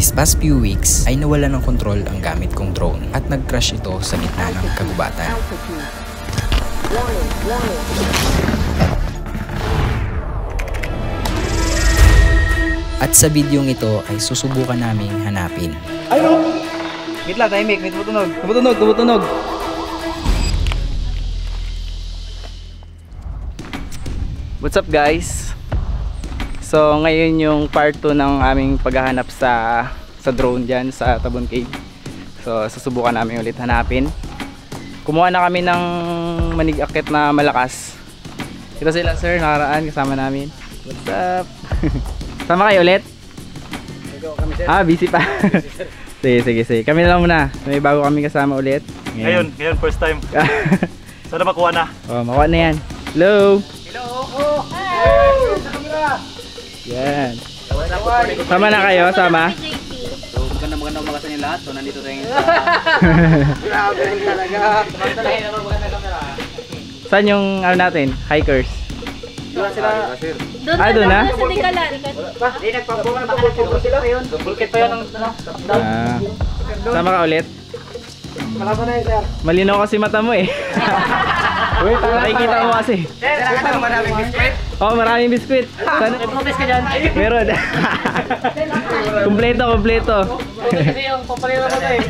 These past few weeks ay nawala ng kontrol ang gamit kong drone at nag-crash ito sa gitna ng kagubatan. At sa bidyong ito ay susubukan naming hanapin. Ay no! Wait lang, tahimik. May tumutunog. What's up guys? So ngayon yung part 2 ng aming paghahanap sa drone dyan sa Tabon Cave. So susubukan namin ulit hanapin. Kumuha na kami ng manig-akit na malakas. Ito sila sir, nakaraan kasama namin. What's up? Sama kayo ulit? Busy pa. Sige. Kami na lang muna. May bago kami kasama ulit. Ngayon first time. Sana makuha na. Oh, makuha na yan. Hello. Yan. Sama na kayo, sama. So magandang umaga sa inyo lahat. So nandito tayo Grabe talaga. Saan yung ano natin? Hikers? doon sila. Doon na? Sa Tingkalan. Hindi nagpapagawa na baka nagpapagawa sila yun. Bulkit pa yun ng sama ka ulit? Malaban na yun sir. Malinaw kasi mata mo eh. Wait, nakikita mo kasi. Sir, nakita mo maraming biskwit? Oh, maraming biskwit. May promise ka dyan? Meron. Kompleto. Kasi yung papalira mo na eh.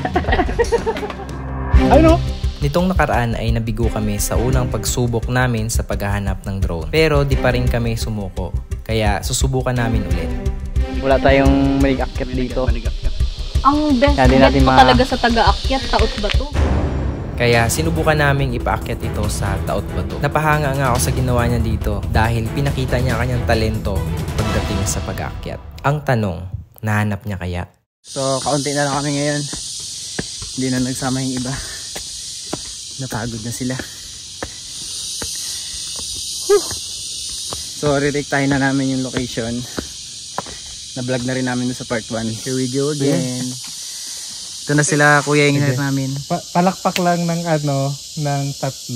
Ay no? Nitong nakaraan ay nabigo kami sa unang pagsubok namin sa paghahanap ng drone. Pero di pa rin kami sumuko. Kaya susubukan namin ulit. Wala tayong manig-akyat dito. Ang best bet po talaga sa taga-akyat, Taot Bato. Kaya sinubukan naming ipaakyat ito sa Taot Bato. Napahanga nga ako sa ginawa niya dito dahil pinakita niya kanyang talento pagdating sa pag-aakyat. Ang tanong, nahanap niya kaya? So, kaunti na lang kami ngayon. Hindi na nagsama yung iba. Napagod na sila. So, re-rectahin na namin yung location. Na-vlog na rin namin sa part 1. Here we go again. Ito na sila, kuya, yung hinarap namin. Palakpak lang ng ng 3.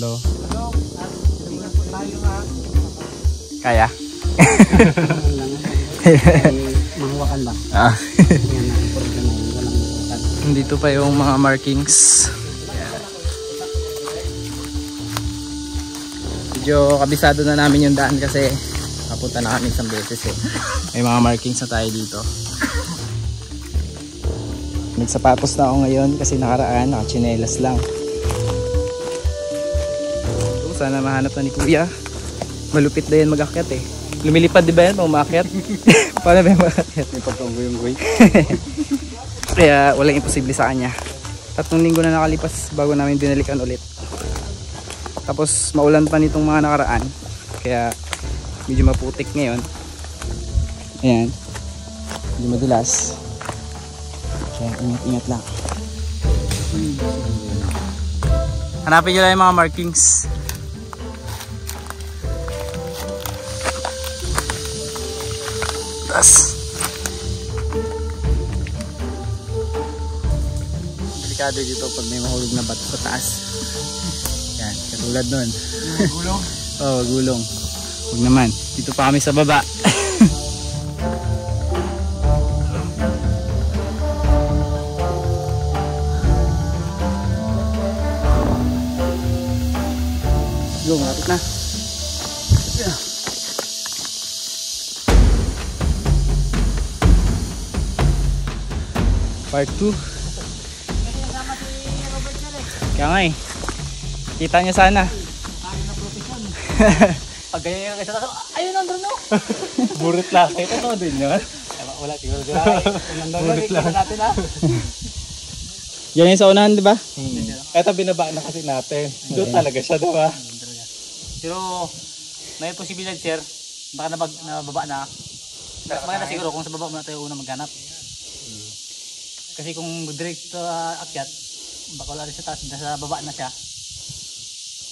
Kaya? Mangwakan ba? Dito pa yung mga markings. Medyo kabisado na namin yung daan kasi napunta na kami isang beses eh. May mga markings na tayo dito. Nagsapatos na ako ngayon kasi nakaraan nakachinelas lang. So, sana mahanap na ni kuya. Malupit na yan mag-akyat eh. Lumilipad di ba yan? Umakyat? Paano ba yung mag-akyat? May pagkanggoy-ngoy. Kaya walang imposible sa kanya. 3 linggo na nakalipas bago namin binalikan ulit. Tapos maulan pa nitong mga nakaraan. Kaya medyo maputik ngayon. Ayan. Medyo madulas. Kaya ingat-ingat lang. Hanapin nyo lang yung mga markings. Tas. Delikado dito pag may mahulog na bato sa taas. Yan, katulad nun. Gulong? Oo, gulong. Huwag naman. Dito pa kami sa baba. Go, malapit na. Part 2. Kaya nga eh. Kita nyo sana. Pag ganyan yung kaysa ayun ang drone no? Burit lang. Ito din yun. Wala siguro dyan. Burit lang natin ha. Yan yung sa unahan, di ba? Ito binaba na kasi natin. Doon talaga siya, di ba? Pero may posibilidad sir. Baka nababa na. Maganda siguro kung sa baba muna tayo unang maghanap. Kasi kung direct akyat, baka wala rin sa taas. Nasa baba na siya.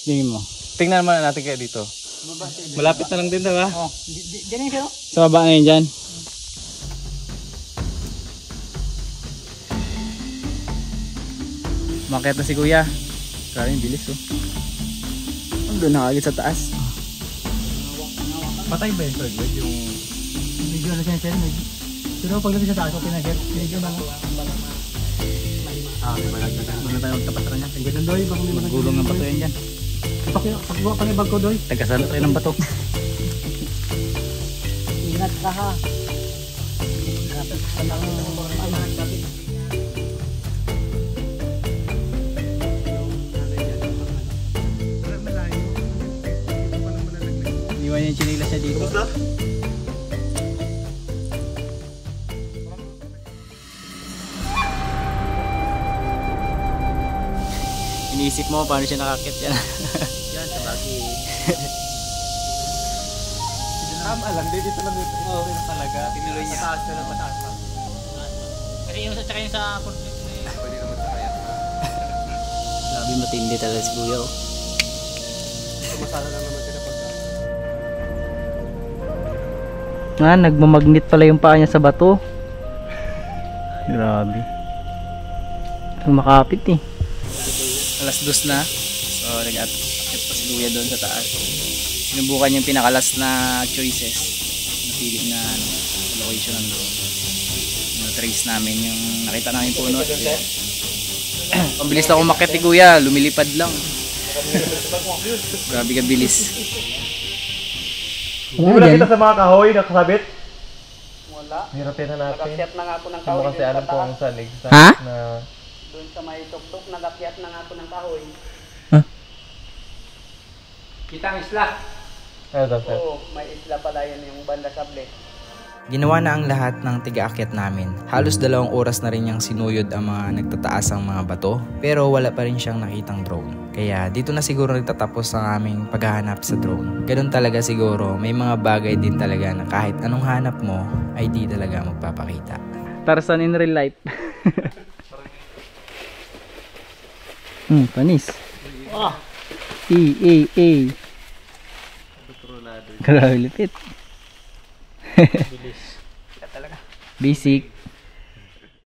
Tingin mo. Tingnan naman natin kaya dito. Malapit na lang din, di ba? Oh, dyan yung sir. Sa baba na yun dyan. Umakyat na si kuya. Maraming bilis oh. Doon nakagit sa taas. Patay ba yung third leg? Yung... Medyo na siya sir. Pero pagdating sa taas, okay na sir. Medyo mga Muna tayo magtapat na niya. Ang ganun doy, baka may magulong ng bato yan dyan. Pagbuha pa ng bag ko doy. Tagasalo tayo ng bato. Ingat ka ha. Dapat ka lang ang sabi. Iwan yung chinilas niya dito. Iniisip mo paano siya nakakit yan. Yan, sa bagay. Tama lang, dito lang dito. Oo, talaga. Tinuloy niya. Mataas na mataas pa. Kasi yung sa tsaka yung sa portrait na yun. Pwede naman sa kaya. Grabe matindi talaga si Kuya. Masala lang naman sila pagka. Nagmamagnet pala yung paa niya sa bato. Grabe. Makapit eh. Alas 2 na. So nag-akit pa si Kuya doon sa taas. Sinubukan yung pinakalas na choices. Napili na location ng drone. Na-trace namin yung nakita namin puno. Ang bilis na umakyat ni Kuya. Lumilipad lang. Grabe ka bilis. Hindi mo nakita sa mga kahoy na kasabit? Hirapin na natin. Nagakyat na nga po ng Hindi kahoy. mo kasi alam po ang salig. Ha? Na Doon sa may tuktok, nagakyat na nga po ng kahoy. Kita ang isla. ano sir? Oo, may isla pala yun yung banda sable. Ginawa na ang lahat ng tiga-akyat namin. Halos 2 oras na rin niyang sinuyod ang mga nagtataasang mga bato, pero wala pa rin siyang nakitang drone. Kaya dito na siguro nagtatapos ang aming paghahanap sa drone. Ganun talaga siguro, may mga bagay din talaga na kahit anong hanap mo ay di talaga magpapakita. Tarzan in real life. Panis. Grabe lipit. Bilis. Basic.